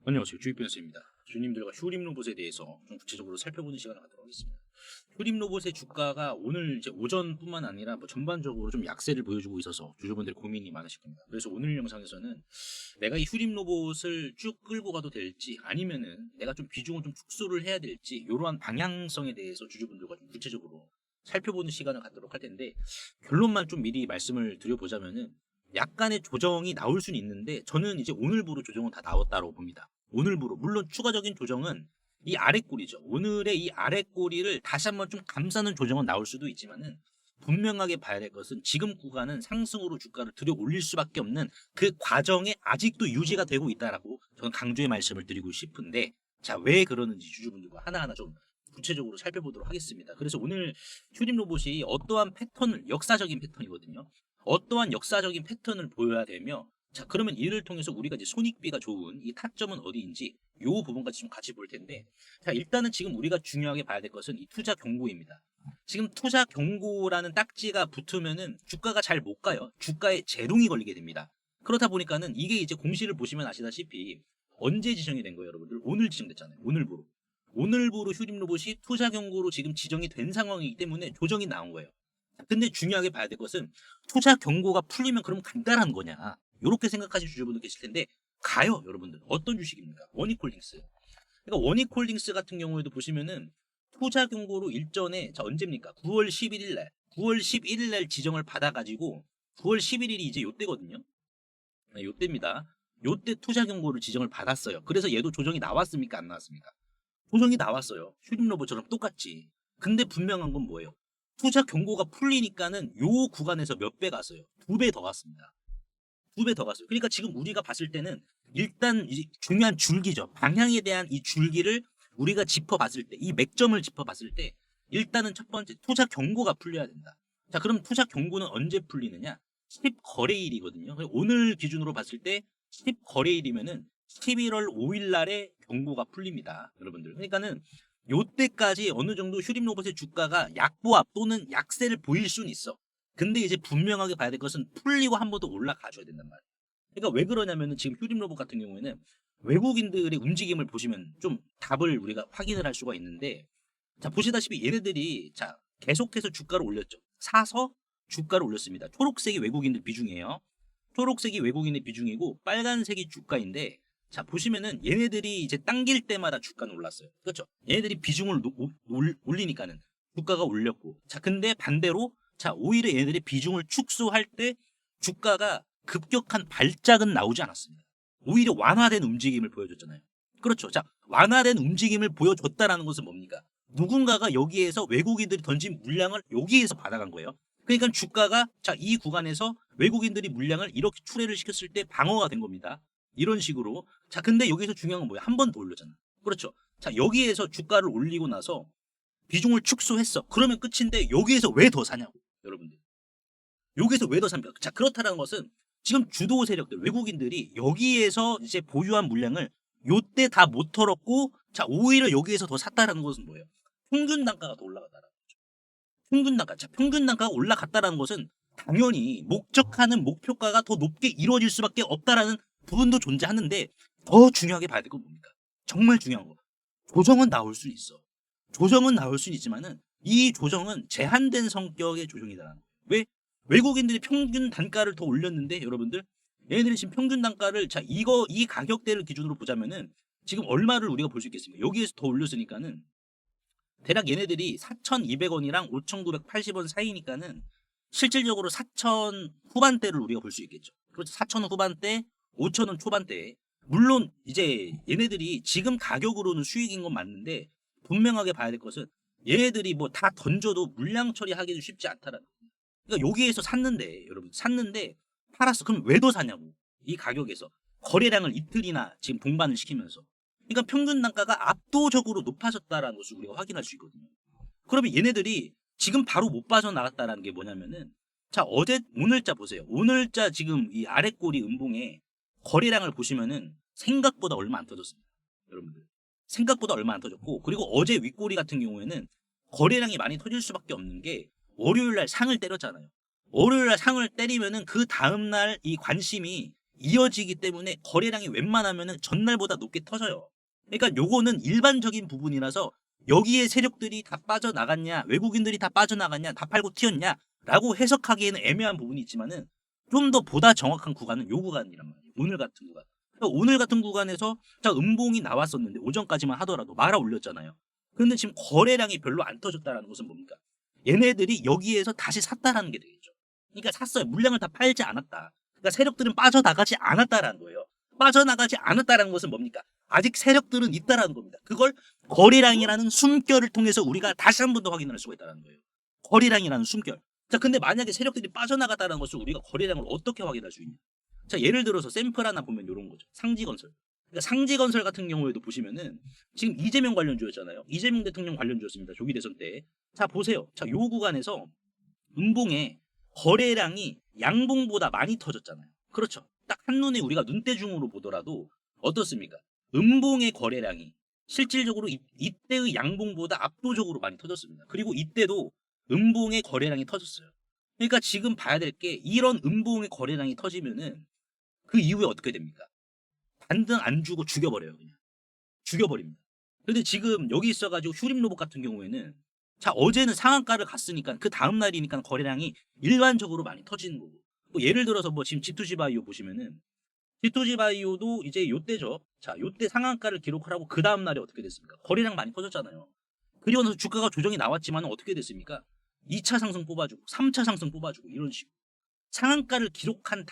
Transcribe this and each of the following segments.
안녕하세요. 주식변호사입니다. 주님들과 휴림 로봇에 대해서 좀 구체적으로 살펴보는 시간을 갖도록 하겠습니다. 휴림 로봇의 주가가 오늘 이제 오전뿐만 아니라 뭐 전반적으로 좀 약세를 보여주고 있어서 주주분들 고민이 많으실 겁니다. 그래서 오늘 영상에서는 내가 이 휴림 로봇을 쭉 끌고 가도 될지 아니면은 내가 좀 비중을 좀 축소를 해야 될지 이러한 방향성에 대해서 주주분들과 좀 구체적으로 살펴보는 시간을 갖도록 할 텐데, 결론만 좀 미리 말씀을 드려보자면은 약간의 조정이 나올 수는 있는데 저는 이제 오늘부로 조정은 다 나왔다고 봅니다. 오늘부로. 물론 추가적인 조정은 이 아랫꼬리죠. 오늘의 이 아랫꼬리를 다시 한번 좀 감싸는 조정은 나올 수도 있지만은, 분명하게 봐야 될 것은 지금 구간은 상승으로 주가를 들여 올릴 수밖에 없는 그 과정에 아직도 유지가 되고 있다라고 저는 강조의 말씀을 드리고 싶은데, 자, 왜 그러는지 주주분들과 하나하나 좀 구체적으로 살펴보도록 하겠습니다. 그래서 오늘 휴림 로봇이 어떠한 패턴을, 역사적인 패턴이거든요. 어떠한 역사적인 패턴을 보여야 되며, 자, 그러면 이를 통해서 우리가 이제 손익비가 좋은 이 타점은 어디인지 요 부분까지 좀 같이 볼 텐데, 자, 일단은 지금 우리가 중요하게 봐야 될 것은 이 투자 경고입니다. 지금 투자 경고라는 딱지가 붙으면은 주가가 잘 못 가요. 주가에 제동이 걸리게 됩니다. 그렇다 보니까는 이게 이제 공시를 보시면 아시다시피 언제 지정이 된 거예요, 여러분들? 오늘 지정됐잖아요. 오늘부로. 오늘부로 휴림 로봇이 투자 경고로 지금 지정이 된 상황이기 때문에 조정이 나온 거예요. 근데 중요하게 봐야 될 것은, 투자 경고가 풀리면 그럼 간단한 거냐, 이렇게 생각하시는 주주분들 계실 텐데, 가요. 여러분들 어떤 주식입니까? 원익홀딩스. 그러니까 원익홀딩스 같은 경우에도 보시면은 투자 경고로 일전에, 자, 언제입니까? 9월 11일 날 9월 11일 날 지정을 받아가지고 9월 11일이 이제 요때거든요. 네, 요때입니다. 요때 투자 경고를 지정을 받았어요. 그래서 얘도 조정이 나왔습니까? 안 나왔습니까? 조정이 나왔어요. 휴림 로봇처럼 똑같지. 근데 분명한 건 뭐예요? 투자 경고가 풀리니까는 요 구간에서 몇 배 갔어요? 2배 더 갔습니다. 2배 더 갔어요. 그러니까 지금 우리가 봤을 때는 일단 이 중요한 줄기죠. 방향에 대한 이 줄기를 우리가 짚어봤을 때, 이 맥점을 짚어봤을 때, 일단은 첫 번째 투자 경고가 풀려야 된다. 자, 그럼 투자 경고는 언제 풀리느냐? 10거래일이거든요. 오늘 기준으로 봤을 때 10거래일이면은 11월 5일 날에 경고가 풀립니다, 여러분들. 그러니까는 요때까지 어느 정도 휴림 로봇의 주가가 약보합 또는 약세를 보일 수는 있어. 근데 이제 분명하게 봐야 될 것은 풀리고 한 번 더 올라가줘야 된단 말이야. 그러니까 왜 그러냐면은 지금 휴림 로봇 같은 경우에는 외국인들의 움직임을 보시면 좀 답을 우리가 확인을 할 수가 있는데, 자, 보시다시피 얘네들이, 자, 계속해서 주가를 올렸죠. 사서 주가를 올렸습니다. 초록색이 외국인들 비중이에요. 초록색이 외국인의 비중이고 빨간색이 주가인데, 자, 보시면은 얘네들이 이제 당길 때마다 주가는 올랐어요. 그렇죠? 얘네들이 비중을 올리니까는 주가가 올렸고, 자, 근데 반대로, 자, 오히려 얘네들이 비중을 축소할 때 주가가 급격한 발작은 나오지 않았습니다. 오히려 완화된 움직임을 보여줬잖아요. 그렇죠. 자, 완화된 움직임을 보여줬다라는 것은 뭡니까? 누군가가 여기에서 외국인들이 던진 물량을 여기에서 받아간 거예요. 그러니까 주가가, 자, 이 구간에서 외국인들이 물량을 이렇게 출회를 시켰을 때 방어가 된 겁니다. 이런 식으로. 자, 근데 여기서 중요한 건 뭐야? 한 번 더 올렸잖아. 그렇죠. 자, 여기에서 주가를 올리고 나서 비중을 축소했어. 그러면 끝인데 여기에서 왜 더 사냐고, 여러분들. 여기에서 왜 더 삽니까? 자, 그렇다는 것은 지금 주도 세력들, 외국인들이 여기에서 이제 보유한 물량을 요때 다 못 털었고, 자, 오히려 여기에서 더 샀다라는 것은 뭐예요? 평균 단가가 더 올라갔다라는 거죠. 평균 단가. 자, 평균 단가가 올라갔다라는 것은 당연히 목적하는 목표가가 더 높게 이루어질 수밖에 없다라는 부분도 존재하는데, 더 중요하게 봐야 될 건 뭡니까? 정말 중요한 거. 조정은 나올 수 있어. 조정은 나올 수 있지만은 이 조정은 제한된 성격의 조정이다라는 거예요. 왜? 외국인들이 평균 단가를 더 올렸는데, 여러분들, 얘네들이 지금 평균 단가를, 자, 이 가격대를 기준으로 보자면은 지금 얼마를 우리가 볼 수 있겠습니까? 여기에서 더 올렸으니까는 대략 얘네들이 4,200원이랑 5,980원 사이니까는 실질적으로 4,000 후반대를 우리가 볼 수 있겠죠. 그렇죠. 4,000원 후반대, 5,000원 초반대. 물론 이제 얘네들이 지금 가격으로는 수익인 건 맞는데, 분명하게 봐야 될 것은 얘네들이 뭐 다 던져도 물량 처리하기도 쉽지 않다라는 거예요. 그러니까 여기에서 샀는데, 여러분, 샀는데 팔았어. 그럼 왜 더 사냐고. 이 가격에서 거래량을 이틀이나 지금 동반을 시키면서. 그러니까 평균 단가가 압도적으로 높아졌다라는 것을 우리가 확인할 수 있거든요. 그러면 얘네들이 지금 바로 못 빠져나갔다라는 게 뭐냐면은, 자, 오늘자 보세요. 오늘자 지금 이 아랫꼬리 음봉에 거래량을 보시면은 생각보다 얼마 안 터졌습니다, 여러분들. 생각보다 얼마 안 터졌고, 그리고 어제 윗꼬리 같은 경우에는 거래량이 많이 터질 수밖에 없는 게, 월요일 날 상을 때렸잖아요. 월요일 날 상을 때리면은 그 다음날 이 관심이 이어지기 때문에 거래량이 웬만하면은 전날보다 높게 터져요. 그러니까 요거는 일반적인 부분이라서 여기에 세력들이 다 빠져나갔냐, 외국인들이 다 빠져나갔냐, 다 팔고 튀었냐 라고 해석하기에는 애매한 부분이 있지만은 좀 더 보다 정확한 구간은 요 구간이란 말이에요. 오늘 같은 구간. 그러니까 오늘 같은 구간에서 자 음봉이 나왔었는데 오전까지만 하더라도 말아 올렸잖아요. 그런데 지금 거래량이 별로 안 터졌다는 것은 뭡니까? 얘네들이 여기에서 다시 샀다라는 게 되겠죠. 그러니까 샀어요. 물량을 다 팔지 않았다. 그러니까 세력들은 빠져나가지 않았다라는 거예요. 빠져나가지 않았다라는 것은 뭡니까? 아직 세력들은 있다라는 겁니다. 그걸 거래량이라는 숨결을 통해서 우리가 다시 한 번 더 확인할 수가 있다는 거예요. 거래량이라는 숨결. 자, 근데 만약에 세력들이 빠져나갔다는 것을 우리가 거래량을 어떻게 확인할 수 있냐? 자, 예를 들어서 샘플 하나 보면 이런 거죠. 상지건설. 그러니까 상지건설 같은 경우에도 보시면은 지금 이재명 관련주였잖아요. 이재명 대통령 관련주였습니다. 조기 대선 때. 자, 보세요. 자, 요 구간에서 음봉에 거래량이 양봉보다 많이 터졌잖아요. 그렇죠. 딱 한눈에 우리가 눈대중으로 보더라도 어떻습니까? 음봉의 거래량이 실질적으로 이때의 양봉보다 압도적으로 많이 터졌습니다. 그리고 이때도 음봉의 거래량이 터졌어요. 그러니까 지금 봐야 될 게 이런 음봉의 거래량이 터지면은 그 이후에 어떻게 됩니까? 반등 안 주고 죽여버려요. 그냥. 죽여버립니다. 근데 지금 여기 있어가지고 휴림로봇 같은 경우에는 자 어제는 상한가를 갔으니까 그 다음 날이니까 거래량이 일반적으로 많이 터지는 거고 뭐 예를 들어서 뭐 지금 G2G바이오 보시면은 G2G바이오도 이제 요때죠. 자 요때 상한가를 기록하라고 그 다음 날에 어떻게 됐습니까? 거래량 많이 터졌잖아요. 그리고 나서 주가가 조정이 나왔지만 어떻게 됐습니까? 2차 상승 뽑아주고 3차 상승 뽑아주고 이런 식으로 상한가를 기록한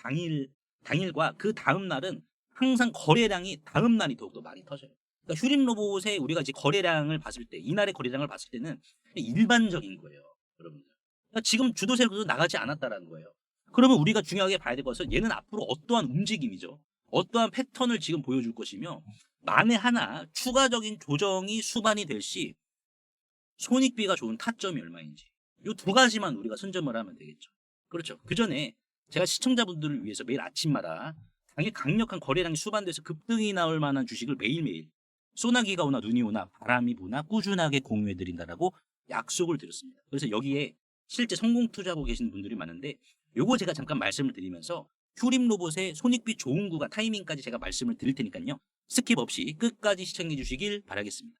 당일과 그 다음 날은 항상 거래량이 다음 날이 더욱더 많이 터져요. 그러니까 휴림로봇의 우리가 이제 거래량을 봤을 때 이날의 거래량을 봤을 때는 일반적인 거예요, 여러분들. 그러니까 지금 주도 세력도 나가지 않았다라는 거예요. 그러면 우리가 중요하게 봐야 될 것은 얘는 앞으로 어떠한 움직임이죠. 어떠한 패턴을 지금 보여줄 것이며 만에 하나 추가적인 조정이 수반이 될 시 손익비가 좋은 타점이 얼마인지 이 두 가지만 우리가 선점을 하면 되겠죠. 그렇죠. 그 전에 제가 시청자분들을 위해서 매일 아침마다 당일 강력한 거래량이 수반돼서 급등이 나올 만한 주식을 매일매일 소나기가 오나 눈이 오나 바람이 부나 꾸준하게 공유해드린다라고 약속을 드렸습니다. 그래서 여기에 실제 성공 투자하고 계시는 분들이 많은데 요거 제가 잠깐 말씀을 드리면서 휴림로봇의 손익비 좋은 구간 타이밍까지 제가 말씀을 드릴 테니까요. 스킵 없이 끝까지 시청해 주시길 바라겠습니다.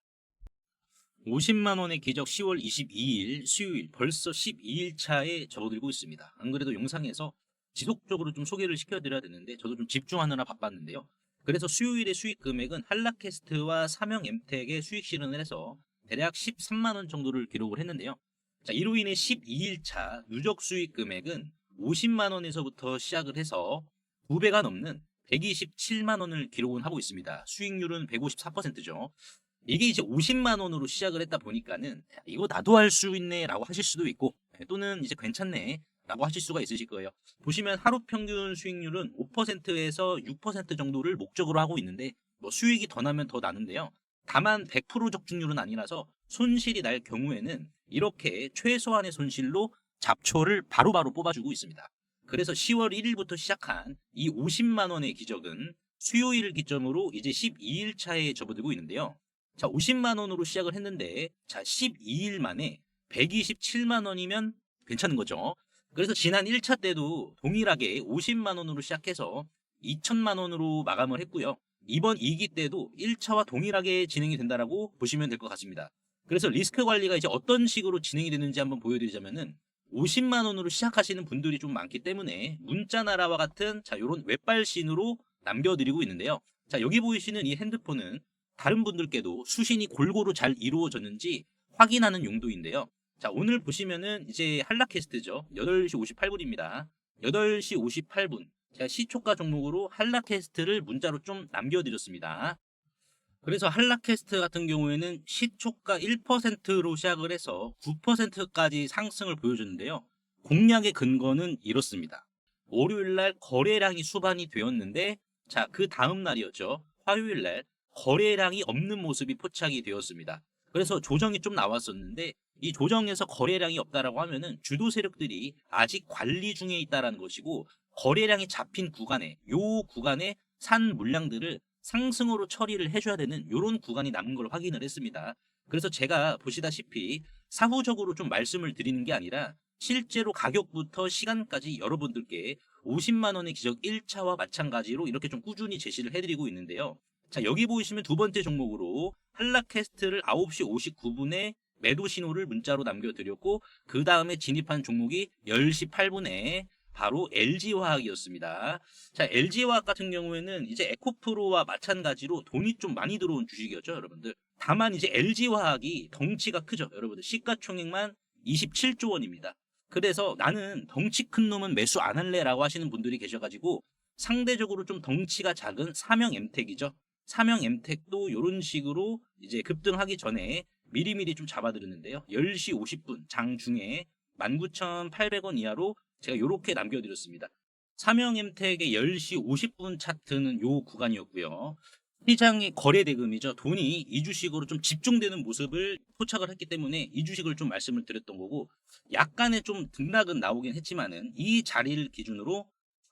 50만 원의 기적 10월 22일 수요일 벌써 12일 차에 접어들고 있습니다. 안 그래도 영상에서 지속적으로 좀 소개를 시켜드려야 되는데 저도 좀 집중하느라 바빴는데요. 그래서 수요일의 수익 금액은 한라캐스트와 삼형 엠텍의 수익 실현을 해서 대략 13만 원 정도를 기록을 했는데요. 자, 이로 인해 12일 차 누적 수익 금액은 50만 원에서부터 시작을 해서 2배가 넘는 127만 원을 기록을 하고 있습니다. 수익률은 154%죠. 이게 이제 50만 원으로 시작을 했다 보니까는 이거 나도 할 수 있네 라고 하실 수도 있고 또는 이제 괜찮네 라고 하실 수가 있으실 거예요. 보시면 하루 평균 수익률은 5%에서 6% 정도를 목적으로 하고 있는데 뭐 수익이 더 나면 더 나는데요. 다만 100% 적중률은 아니라서 손실이 날 경우에는 이렇게 최소한의 손실로 잡초를 바로바로 뽑아주고 있습니다. 그래서 10월 1일부터 시작한 이 50만 원의 기적은 수요일을 기점으로 이제 12일 차에 접어들고 있는데요. 자, 50만 원으로 시작을 했는데 자, 12일 만에 127만 원이면 괜찮은 거죠. 그래서 지난 1차 때도 동일하게 50만 원으로 시작해서 2천만 원으로 마감을 했고요. 이번 2기 때도 1차와 동일하게 진행이 된다라고 보시면 될 것 같습니다. 그래서 리스크 관리가 이제 어떤 식으로 진행이 되는지 한번 보여드리자면은 50만 원으로 시작하시는 분들이 좀 많기 때문에 문자나라와 같은 자, 요런 웹발신으로 남겨드리고 있는데요. 자, 여기 보이시는 이 핸드폰은 다른 분들께도 수신이 골고루 잘 이루어졌는지 확인하는 용도인데요. 자, 오늘 보시면은 이제 한라캐스트죠. 8시 58분입니다. 8시 58분. 제가 시초가 종목으로 한라캐스트를 문자로 좀 남겨드렸습니다. 그래서 한라캐스트 같은 경우에는 시초가 1%로 시작을 해서 9%까지 상승을 보여줬는데요. 공략의 근거는 이렇습니다. 월요일날 거래량이 수반이 되었는데 자, 그 다음 날이었죠. 화요일날 거래량이 없는 모습이 포착이 되었습니다. 그래서 조정이 좀 나왔었는데 이 조정에서 거래량이 없다라고 하면은 주도 세력들이 아직 관리 중에 있다라는 것이고 거래량이 잡힌 구간에 요 구간에 산 물량들을 상승으로 처리를 해줘야 되는 이런 구간이 남은 걸 확인을 했습니다. 그래서 제가 보시다시피 사후적으로 좀 말씀을 드리는 게 아니라 실제로 가격부터 시간까지 여러분들께 50만 원의 기적 1차와 마찬가지로 이렇게 좀 꾸준히 제시를 해드리고 있는데요. 자, 여기 보시면 두 번째 종목으로 한라캐스트를 9시 59분에 매도 신호를 문자로 남겨드렸고, 그 다음에 진입한 종목이 10시 8분에 바로 LG화학이었습니다. 자, LG화학 같은 경우에는 이제 에코프로와 마찬가지로 돈이 좀 많이 들어온 주식이었죠, 여러분들. 다만 이제 LG화학이 덩치가 크죠, 여러분들. 시가총액만 27조 원입니다. 그래서 나는 덩치 큰 놈은 매수 안 할래라고 하시는 분들이 계셔가지고 상대적으로 좀 덩치가 작은 삼형엠텍이죠. 삼형엠텍도 이런 식으로 이제 급등하기 전에 미리미리 좀 잡아드렸는데요. 10시 50분 장중에 19,800원 이하로 제가 이렇게 남겨드렸습니다. 삼형엠텍의 10시 50분 차트는 요 구간이었고요. 시장의 거래 대금이죠. 돈이 이 주식으로 좀 집중되는 모습을 포착을 했기 때문에 이 주식을 좀 말씀을 드렸던 거고, 약간의 좀 등락은 나오긴 했지만은 이 자리를 기준으로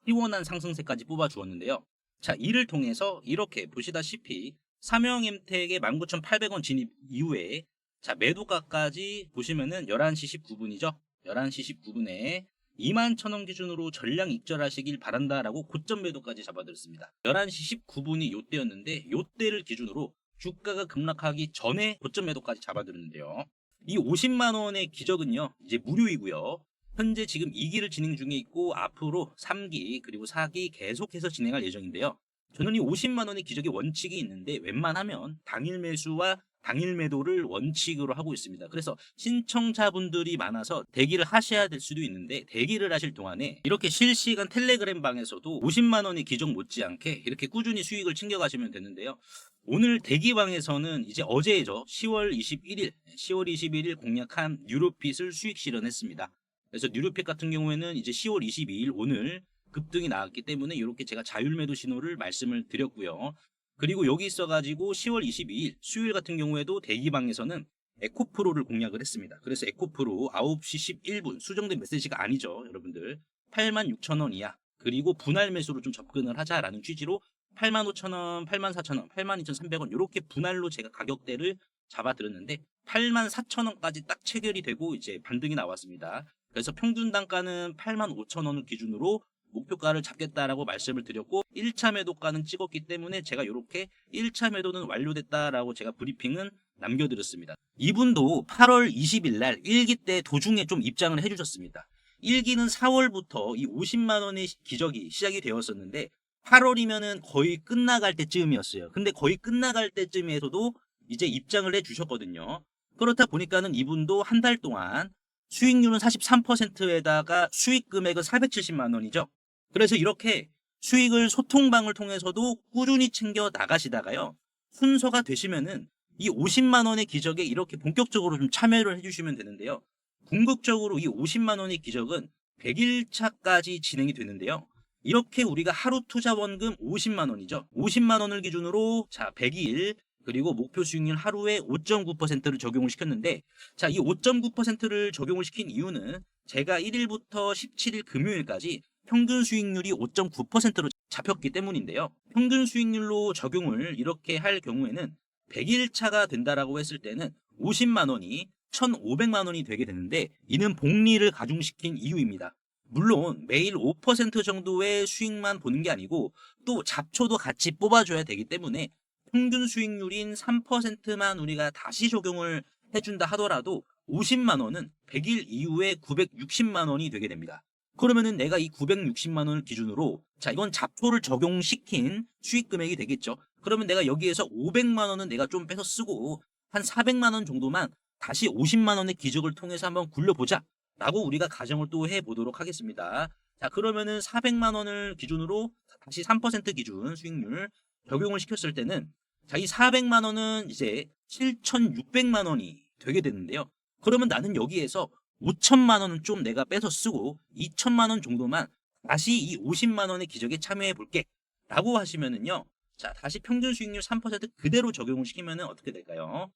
시원한 상승세까지 뽑아 주었는데요. 자, 이를 통해서 이렇게 보시다시피 삼형엠텍의 19,800원 진입 이후에 자, 매도가까지 보시면은 11시 19분이죠. 11시 19분에 21,000원 기준으로 전량 익절하시길 바란다라고 고점 매도까지 잡아드렸습니다. 11시 19분이 요때였는데 요때를 기준으로 주가가 급락하기 전에 고점 매도까지 잡아드렸는데요. 이 50만 원의 기적은요, 이제 무료이고요. 현재 지금 2기를 진행 중에 있고 앞으로 3기 그리고 4기 계속해서 진행할 예정인데요. 저는 이 50만 원의 기적의 원칙이 있는데 웬만하면 당일 매수와 당일 매도를 원칙으로 하고 있습니다. 그래서 신청자분들이 많아서 대기를 하셔야 될 수도 있는데, 대기를 하실 동안에 이렇게 실시간 텔레그램 방에서도 50만 원의 기적 못지않게 이렇게 꾸준히 수익을 챙겨가시면 되는데요. 오늘 대기방에서는 이제 어제죠. 10월 21일 공략한 뉴로핏을 수익 실현했습니다. 그래서 뉴로핏 같은 경우에는 이제 10월 22일 오늘 급등이 나왔기 때문에 이렇게 제가 자율매도 신호를 말씀을 드렸고요. 그리고 여기 있어가지고 10월 22일 수요일 같은 경우에도 대기방에서는 에코프로를 공략을 했습니다. 그래서 에코프로 9시 11분 수정된 메시지가 아니죠, 여러분들. 86,000원 이하 그리고 분할 매수로 좀 접근을 하자라는 취지로 85,000원, 84,000원, 82,300원 이렇게 분할로 제가 가격대를 잡아드렸는데 84,000원까지 딱 체결이 되고 이제 반등이 나왔습니다. 그래서 평균 단가는 85,000원을 기준으로 목표가를 잡겠다라고 말씀을 드렸고 1차 매도가는 찍었기 때문에 제가 이렇게 1차 매도는 완료됐다라고 제가 브리핑은 남겨드렸습니다. 이분도 8월 20일 날 1기 때 도중에 좀 입장을 해주셨습니다. 1기는 4월부터 이 50만 원의 기적이 시작이 되었었는데 8월이면은 거의 끝나갈 때쯤이었어요. 근데 거의 끝나갈 때쯤에서도 이제 입장을 해주셨거든요. 그렇다 보니까는 이분도 한 달 동안 수익률은 43%에다가 수익 금액은 470만 원이죠. 그래서 이렇게 수익을 소통방을 통해서도 꾸준히 챙겨 나가시다가요. 순서가 되시면은 이 50만 원의 기적에 이렇게 본격적으로 좀 참여를 해주시면 되는데요. 궁극적으로 이 50만 원의 기적은 100일차까지 진행이 되는데요. 이렇게 우리가 하루 투자 원금 50만 원이죠. 50만 원을 기준으로 자 100일 그리고 목표 수익률 하루에 5.9%를 적용을 시켰는데, 자, 이 5.9%를 적용을 시킨 이유는 제가 1일부터 17일 금요일까지 평균 수익률이 5.9%로 잡혔기 때문인데요. 평균 수익률로 적용을 이렇게 할 경우에는 100일 차가 된다라고 했을 때는 50만 원이 1,500만 원이 되게 되는데, 이는 복리를 가중시킨 이유입니다. 물론 매일 5% 정도의 수익만 보는 게 아니고 또 잡초도 같이 뽑아줘야 되기 때문에 평균 수익률인 3%만 우리가 다시 적용을 해준다 하더라도 50만 원은 100일 이후에 960만 원이 되게 됩니다. 그러면은 내가 이 960만 원을 기준으로 자 이건 잡초를 적용시킨 수익 금액이 되겠죠. 그러면 내가 여기에서 500만 원은 내가 좀 빼서 쓰고 한 400만 원 정도만 다시 50만 원의 기적을 통해서 한번 굴려보자 라고 우리가 가정을 또 해보도록 하겠습니다. 자, 그러면은 400만 원을 기준으로 다시 3% 기준 수익률 적용을 시켰을 때는 자, 이 400만 원은 이제 7,600만 원이 되게 되는데요. 그러면 나는 여기에서 5천만 원은 좀 내가 빼서 쓰고 2천만 원 정도만 다시 이 50만 원의 기적에 참여해 볼게 라고 하시면은요. 자, 다시 평균 수익률 3% 그대로 적용을 시키면은 어떻게 될까요?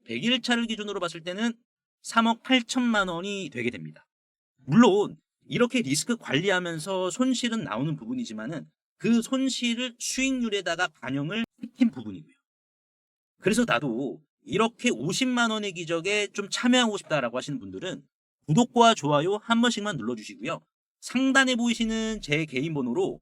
100일차를 기준으로 봤을 때는 3억 8천만 원이 되게 됩니다. 물론 이렇게 리스크 관리하면서 손실은 나오는 부분이지만은 그 손실을 수익률에다가 반영을 시킨 부분이고요. 그래서 나도 이렇게 50만 원의 기적에 좀 참여하고 싶다라고 하시는 분들은 구독과 좋아요 한 번씩만 눌러주시고요. 상단에 보이시는 제 개인 번호로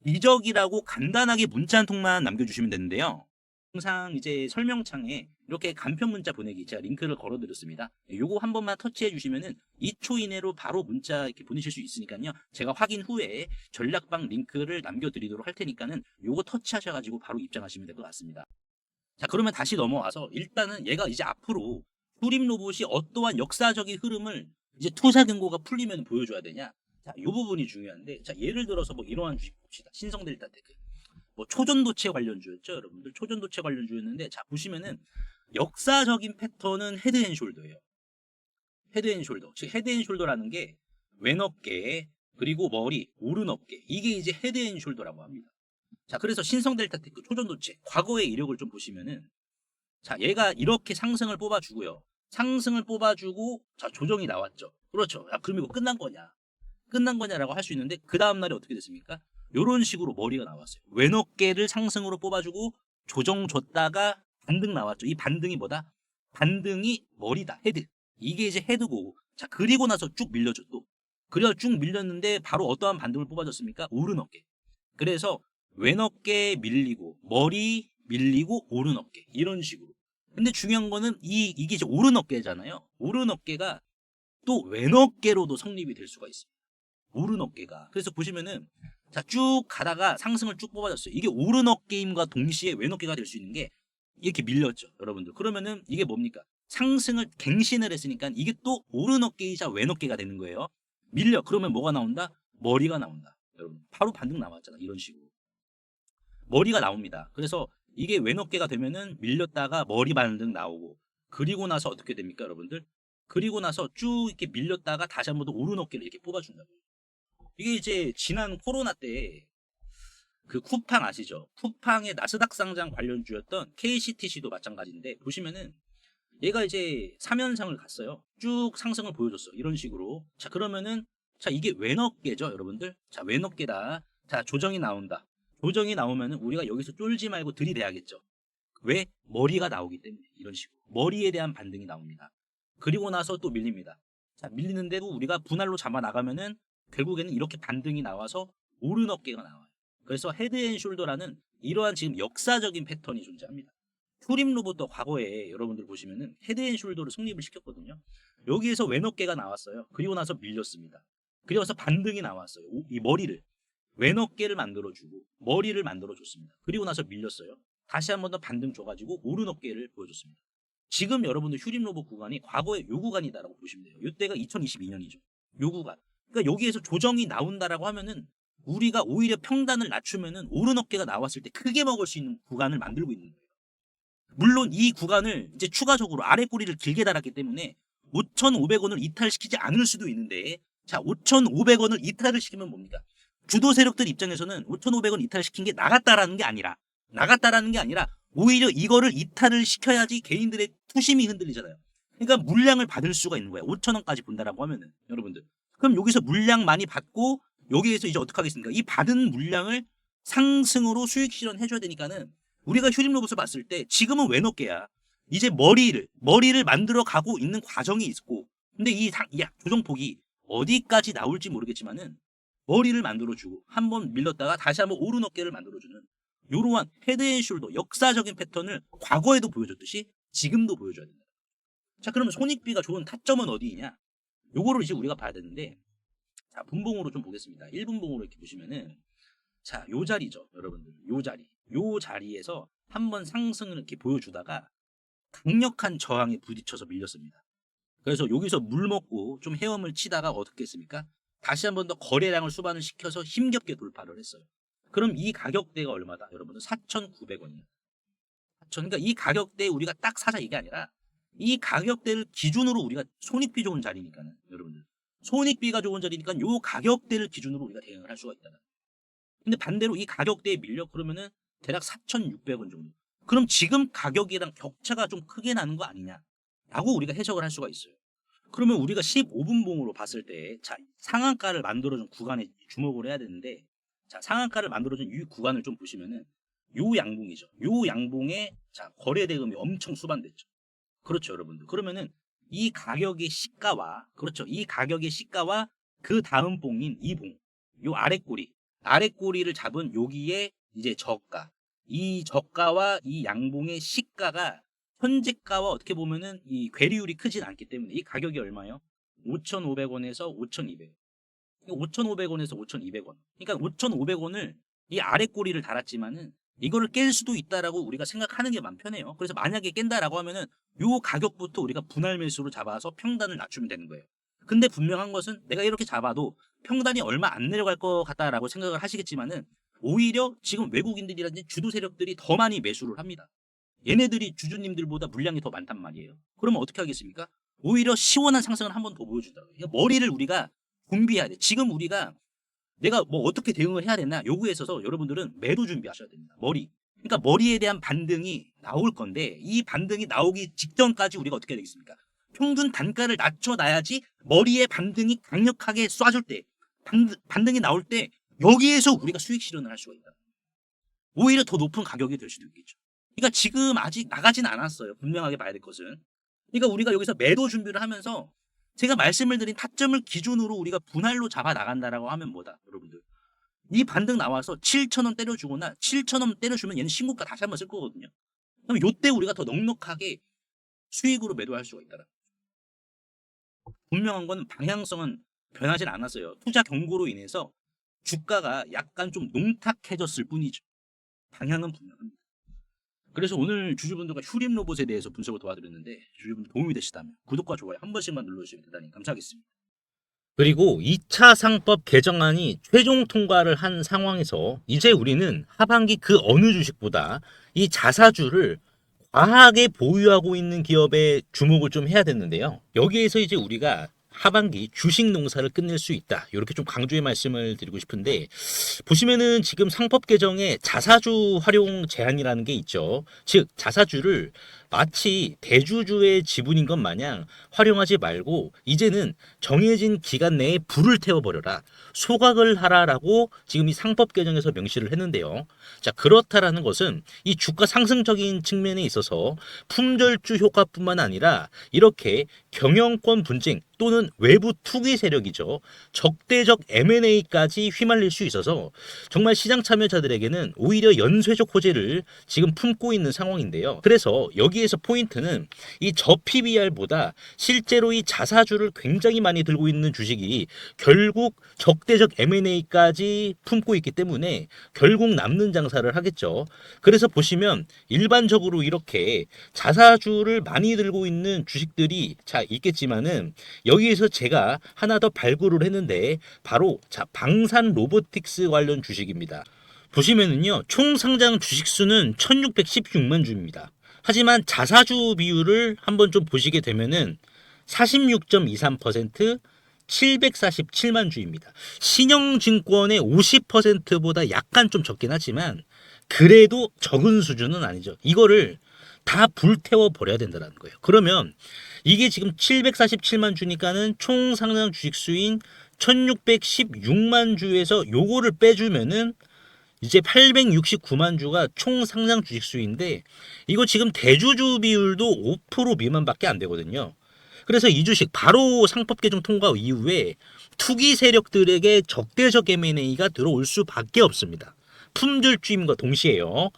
이적이라고 간단하게 문자 한 통만 남겨주시면 되는데요. 항상 이제 설명창에 이렇게 간편 문자 보내기 제가 링크를 걸어드렸습니다. 요거 한 번만 터치해 주시면은 2초 이내로 바로 문자 이렇게 보내실 수 있으니까요. 제가 확인 후에 전략방 링크를 남겨드리도록 할 테니까는 요거 터치하셔가지고 바로 입장하시면 될 것 같습니다. 자, 그러면 다시 넘어와서 일단은 얘가 이제 앞으로 투림 로봇이 어떠한 역사적인 흐름을 이제 투자 경고가 풀리면 보여줘야 되냐? 자, 이 부분이 중요한데, 자, 예를 들어서 뭐 이러한 주식 봅시다. 신성델타테크. 뭐 초전도체 관련주였죠, 여러분들. 초전도체 관련주였는데, 자, 보시면은 역사적인 패턴은 헤드앤숄더예요. 헤드앤숄더. 즉, 헤드앤숄더라는 게 왼어깨, 그리고 머리, 오른 어깨. 이게 이제 헤드앤숄더라고 합니다. 자, 그래서 신성델타테크 초전도체 과거의 이력을 좀 보시면은, 자, 얘가 이렇게 상승을 뽑아주고요. 상승을 뽑아주고, 자, 조정이 나왔죠. 그렇죠. 야, 그럼 이거 끝난 거냐? 끝난 거냐라고 할 수 있는데, 그 다음날에 어떻게 됐습니까? 요런 식으로 머리가 나왔어요. 왼어깨를 상승으로 뽑아주고, 조정 줬다가 반등 나왔죠. 이 반등이 뭐다? 반등이 머리다. 헤드. 이게 이제 헤드고, 자, 그리고 나서 쭉 밀려줘 또. 그래서 쭉 밀렸는데, 바로 어떠한 반등을 뽑아줬습니까? 오른 어깨. 그래서 왼어깨 밀리고, 머리 밀리고, 오른 어깨. 이런 식으로. 근데 중요한 거는 이게 이제 오른 어깨잖아요. 오른 어깨가 또 왼어깨로도 성립이 될 수가 있습니다. 오른 어깨가. 그래서 보시면은 자, 쭉 가다가 상승을 쭉 뽑아줬어요. 이게 오른 어깨임과 동시에 왼어깨가 될 수 있는 게 이렇게 밀렸죠, 여러분들. 그러면은 이게 뭡니까? 상승을 갱신을 했으니까 이게 또 오른 어깨이자 왼어깨가 되는 거예요. 밀려. 그러면 뭐가 나온다? 머리가 나온다. 여러분, 바로 반등 나왔잖아. 이런 식으로. 머리가 나옵니다. 그래서 이게 왼어깨가 되면은 밀렸다가 머리 반등 나오고, 그리고 나서 어떻게 됩니까, 여러분들? 그리고 나서 쭉 이렇게 밀렸다가 다시 한 번 더 오른 어깨를 이렇게 뽑아준다고요. 이게 이제 지난 코로나 때 그 쿠팡 아시죠? 쿠팡의 나스닥 상장 관련주였던 KCTC도 마찬가지인데, 보시면은 얘가 이제 3연상을 갔어요. 쭉 상승을 보여줬어. 이런 식으로. 자, 그러면은 자, 이게 왼어깨죠, 여러분들. 자, 왼어깨다. 자, 조정이 나온다. 조정이 나오면은 우리가 여기서 쫄지 말고 들이대야겠죠. 왜? 머리가 나오기 때문에. 이런 식으로. 머리에 대한 반등이 나옵니다. 그리고 나서 또 밀립니다. 자, 밀리는데도 우리가 분할로 잡아 나가면은 결국에는 이렇게 반등이 나와서 오른 어깨가 나와요. 그래서 헤드앤숄더라는 이러한 지금 역사적인 패턴이 존재합니다. 큐림 로봇도 과거에 여러분들 보시면은 헤드앤숄더를 성립을 시켰거든요. 여기에서 왼어깨가 나왔어요. 그리고 나서 밀렸습니다. 그리고 나서 반등이 나왔어요. 이 머리를 왼어깨를 만들어주고 머리를 만들어줬습니다. 그리고 나서 밀렸어요. 다시 한 번 더 반등 줘가지고 오른 어깨를 보여줬습니다. 지금 여러분들 휴림 로봇 구간이 과거의 요 구간이다라고 보시면 돼요. 이때가 2022년이죠. 요 구간. 그러니까 여기에서 조정이 나온다라고 하면은 우리가 오히려 평단을 낮추면은 오른 어깨가 나왔을 때 크게 먹을 수 있는 구간을 만들고 있는 거예요. 물론 이 구간을 이제 추가적으로 아래 꼬리를 길게 달았기 때문에 5,500원을 이탈시키지 않을 수도 있는데, 자, 5,500원을 이탈을 시키면 뭡니까? 주도 세력들 입장에서는 5,500원 이탈시킨 게 나갔다라는 게 아니라 오히려 이거를 이탈을 시켜야지 개인들의 투심이 흔들리잖아요. 그러니까 물량을 받을 수가 있는 거야. 5,000원까지 본다라고 하면은 여러분들. 그럼 여기서 물량 많이 받고 여기에서 이제 어떻게 하겠습니까? 이 받은 물량을 상승으로 수익 실현해줘야 되니까는 우리가 휴림 로봇을 봤을 때 지금은 왼어깨야. 이제 머리를 만들어 가고 있는 과정이 있고, 근데 이 조정폭이 어디까지 나올지 모르겠지만은 머리를 만들어주고 한번 밀렸다가 다시 한번 오른 어깨를 만들어주는 이러한 헤드앤숄더 역사적인 패턴을 과거에도 보여줬듯이 지금도 보여줘야 된다. 자, 그러면 손익비가 좋은 타점은 어디이냐? 요거를 이제 우리가 봐야 되는데, 자, 분봉으로 좀 보겠습니다. 1분봉으로 이렇게 보시면은, 자, 요 자리죠, 여러분들. 요 자리에서 한번 상승을 이렇게 보여주다가 강력한 저항에 부딪혀서 밀렸습니다. 그래서 여기서 물 먹고 좀 헤엄을 치다가 어떻게 했습니까? 다시 한 번 더 거래량을 수반을 시켜서 힘겹게 돌파를 했어요. 그럼 이 가격대가 얼마다? 여러분들 4,900원이에요. 그러니까 이 가격대에 우리가 딱 사자 이게 아니라 이 가격대를 기준으로 우리가 손익비 좋은 자리니까는 여러분들 손익비가 좋은 자리니까 요 가격대를 기준으로 우리가 대응을 할 수가 있다. 근데 반대로 이 가격대에 밀려 그러면은 대략 4,600원 정도. 그럼 지금 가격이랑 격차가 좀 크게 나는 거 아니냐라고 우리가 해석을 할 수가 있어요. 그러면 우리가 15분봉으로 봤을 때, 자, 상한가를 만들어준 구간에 주목을 해야 되는데, 자, 상한가를 만들어준 이 구간을 좀 보시면은 요 양봉이죠. 요 양봉에 자, 거래 대금이 엄청 수반됐죠. 그렇죠, 여러분들. 그러면은 이 가격의 시가와 그렇죠. 이 가격의 시가와 그 다음 봉인 이 봉, 요 아랫꼬리를 잡은 여기에 이제 저가, 이 저가와 이 양봉의 시가가 현재가와 어떻게 보면은 이 괴리율이 크진 않기 때문에 이 가격이 얼마요? 5,500원에서 5,200원. 5,500원에서 5,200원. 그러니까 5,500원을 이 아랫꼬리를 달았지만은 이거를 깰 수도 있다라고 우리가 생각하는 게 마음 편해요. 그래서 만약에 깬다라고 하면은 요 가격부터 우리가 분할 매수로 잡아서 평단을 낮추면 되는 거예요. 근데 분명한 것은 내가 이렇게 잡아도 평단이 얼마 안 내려갈 것 같다라고 생각을 하시겠지만은 오히려 지금 외국인들이라든지 주도 세력들이 더 많이 매수를 합니다. 얘네들이 주주님들보다 물량이 더 많단 말이에요. 그러면 어떻게 하겠습니까? 오히려 시원한 상승을 한 번 더 보여준다. 그러니까 머리를 우리가 준비해야 돼. 지금 우리가 내가 뭐 어떻게 대응을 해야 되나 요구에 있어서 여러분들은 매도 준비하셔야 됩니다. 머리. 그러니까 머리에 대한 반등이 나올 건데 이 반등이 나오기 직전까지 우리가 어떻게 해야 되겠습니까? 평균 단가를 낮춰놔야지 머리에 반등이 강력하게 쏴줄 때 반등이 나올 때 여기에서 우리가 수익 실현을 할 수가 있다. 오히려 더 높은 가격이 될 수도 있겠죠. 그러니까 지금 아직 나가진 않았어요. 분명하게 봐야 될 것은. 그러니까 우리가 여기서 매도 준비를 하면서 제가 말씀을 드린 타점을 기준으로 우리가 분할로 잡아 나간다라고 하면 뭐다, 여러분들. 이 반등 나와서 7,000원 때려주거나 7,000원 때려주면 얘는 신고가 다시 한번 쓸 거거든요. 그럼 요때 우리가 더 넉넉하게 수익으로 매도할 수가 있다. 분명한 건 방향성은 변하진 않았어요. 투자 경고로 인해서 주가가 약간 좀 농탁해졌을 뿐이죠. 방향은 분명합니다. 그래서 오늘 주주분들과 휴림 로봇에 대해서 분석을 도와드렸는데 주주분들 도움이 되시다면 구독과 좋아요 한 번씩만 눌러주시면 대단히 감사하겠습니다. 그리고 2차 상법 개정안이 최종 통과를 한 상황에서 이제 우리는 하반기 그 어느 주식보다 이 자사주를 과하게 보유하고 있는 기업에 주목을 좀 해야 되는데요. 여기에서 이제 우리가 하반기 주식 농사를 끝낼 수 있다. 이렇게 좀 강조의 말씀을 드리고 싶은데 보시면은 지금 상법 개정에 자사주 활용 제한이라는 게 있죠. 즉 자사주를 마치 대주주의 지분인 것 마냥 활용하지 말고 이제는 정해진 기간 내에 불을 태워버려라. 소각을 하라라고 지금 이 상법 개정에서 명시를 했는데요. 자, 그렇다라는 것은 이 주가 상승적인 측면에 있어서 품절주 효과뿐만 아니라 이렇게 경영권 분쟁 또는 외부 투기 세력이죠. 적대적 M&A까지 휘말릴 수 있어서 정말 시장 참여자들에게는 오히려 연쇄적 호재를 지금 품고 있는 상황인데요. 그래서 여기에서 포인트는 이 저 PBR보다 실제로 이 자사주를 굉장히 많이 들고 있는 주식이 결국 적대적 M&A까지 품고 있기 때문에 결국 남는 장사를 하겠죠. 그래서 보시면 일반적으로 이렇게 자사주를 많이 들고 있는 주식들이 있겠지만은 여기에서 제가 하나 더 발굴을 했는데 바로 방산 로보틱스 관련 주식입니다. 보시면은요, 총 상장 주식 수는 1616만 주입니다. 하지만 자사주 비율을 한번 좀 보시게 되면은 46.23%, 747만 주입니다. 신영증권의 50%보다 약간 좀 적긴 하지만 그래도 적은 수준은 아니죠. 이거를 다 불태워 버려야 된다는 거예요. 그러면 이게 지금 747만 주니까는 총 상장 주식 수인 1616만 주에서 요거를 빼주면은 이제 869만 주가 총 상장 주식 수인데 이거 지금 대주주 비율도 5% 미만밖에 안 되거든요. 그래서 이 주식 바로 상법 개정 통과 이후에 투기 세력들에게 적대적 M&A가 들어올 수밖에 없습니다. 품절주임과 동시에요.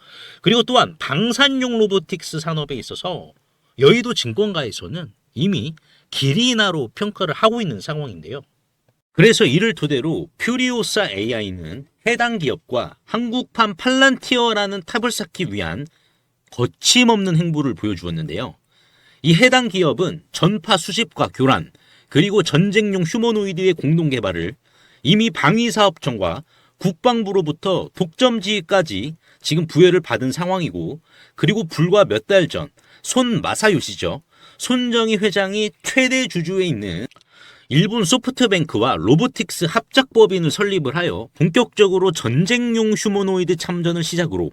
그리고 또한 방산용 로보틱스 산업에 있어서 여의도 증권가에서는 이미 기리나로 평가를 하고 있는 상황인데요. 그래서 이를 토대로 퓨리오사 AI는 해당 기업과 한국판 팔란티어라는 탑을 쌓기 위한 거침없는 행보를 보여주었는데요. 이 해당 기업은 전파 수집과 교란, 그리고 전쟁용 휴머노이드의 공동 개발을 이미 방위사업청과 국방부로부터 독점지휘까지 지금 부여를 받은 상황이고, 그리고 불과 몇 달 전 손 마사요시죠. 손정희 회장이 최대 주주에 있는 일본 소프트뱅크와 로보틱스 합작법인을 설립을 하여 본격적으로 전쟁용 휴머노이드 참전을 시작으로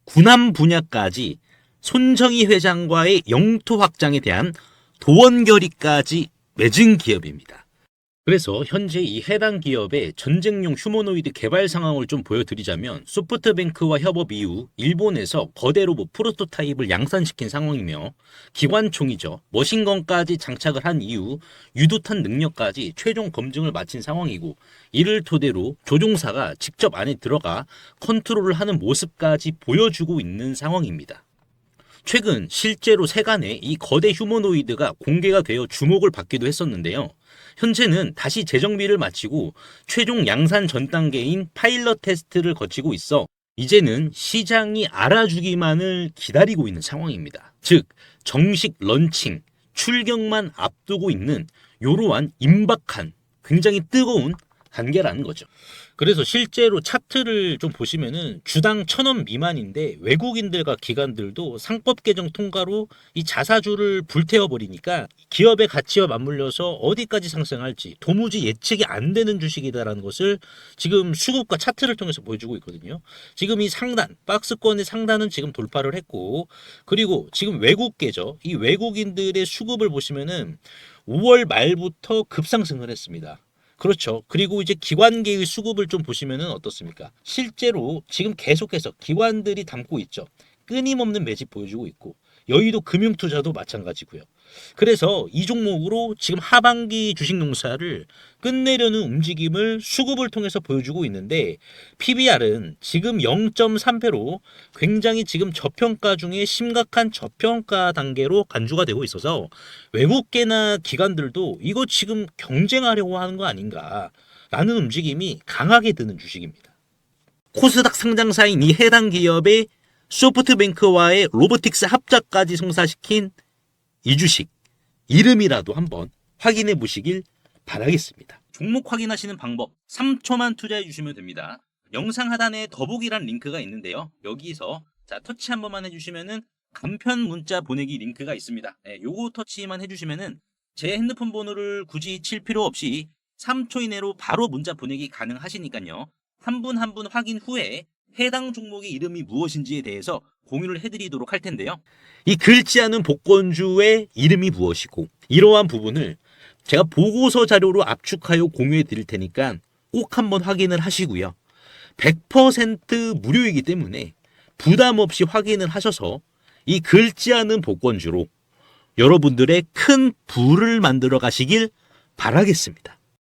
군함 분야까지 손정희 회장과의 영토 확장에 대한 도원 결의까지 맺은 기업입니다. 그래서 현재 이 해당 기업의 전쟁용 휴머노이드 개발 상황을 좀 보여드리자면 소프트뱅크와 협업 이후 일본에서 거대 로봇 프로토타입을 양산시킨 상황이며 기관총이죠. 머신건까지 장착을 한 이후 유도탄 능력까지 최종 검증을 마친 상황이고 이를 토대로 조종사가 직접 안에 들어가 컨트롤을 하는 모습까지 보여주고 있는 상황입니다. 최근 실제로 세간에 이 거대 휴머노이드가 공개가 되어 주목을 받기도 했었는데요. 현재는 다시 재정비를 마치고 최종 양산 전 단계인 파일럿 테스트를 거치고 있어 이제는 시장이 알아주기만을 기다리고 있는 상황입니다. 즉 정식 런칭, 출격만 앞두고 있는 이러한 임박한 굉장히 뜨거운 단계라는 거죠. 그래서 실제로 차트를 좀 보시면은 주당 1,000원 미만인데 외국인들과 기관들도 상법 개정 통과로 이 자사주를 불태워 버리니까 기업의 가치와 맞물려서 어디까지 상승할지 도무지 예측이 안 되는 주식이다라는 것을 지금 수급과 차트를 통해서 보여주고 있거든요. 지금 이 상단, 박스권의 상단은 지금 돌파를 했고 그리고 지금 외국계죠. 이 외국인들의 수급을 보시면은 5월 말부터 급상승을 했습니다. 그렇죠. 그리고 이제 기관계의 수급을 좀 보시면은 어떻습니까? 실제로 지금 계속해서 기관들이 담고 있죠. 끊임없는 매집 보여주고 있고 여의도 금융투자도 마찬가지고요. 그래서 이 종목으로 지금 하반기 주식농사를 끝내려는 움직임을 수급을 통해서 보여주고 있는데 PBR은 지금 0.3배로 굉장히 지금 저평가 중에 심각한 저평가 단계로 간주가 되고 있어서 외국계나 기관들도 이거 지금 경쟁하려고 하는 거 아닌가라는 움직임이 강하게 드는 주식입니다. 코스닥 상장사인 이 해당 기업의 소프트뱅크와의 로보틱스 합작까지 성사시킨 이 주식 이름이라도 한번 확인해 보시길 바라겠습니다. 종목 확인하시는 방법 3초만 투자해 주시면 됩니다. 영상 하단에 더보기란 링크가 있는데요. 여기서 자 터치 한 번만 해주시면은 간편 문자 보내기 링크가 있습니다. 네, 요거 터치만 해주시면은 제 핸드폰 번호를 굳이 칠 필요 없이 3초 이내로 바로 문자 보내기 가능하시니까요. 한 분 한 분 확인 후에 해당 종목의 이름이 무엇인지에 대해서 공유를 해드리도록 할 텐데요. 이 긁지 않은 복권주의 이름이 무엇이고 이러한 부분을 제가 보고서 자료로 압축하여 공유해 드릴 테니까 꼭 한번 확인을 하시고요. 100% 무료이기 때문에 부담 없이 확인을 하셔서 이 긁지 않은 복권주로 여러분들의 큰 부를 만들어 가시길 바라겠습니다.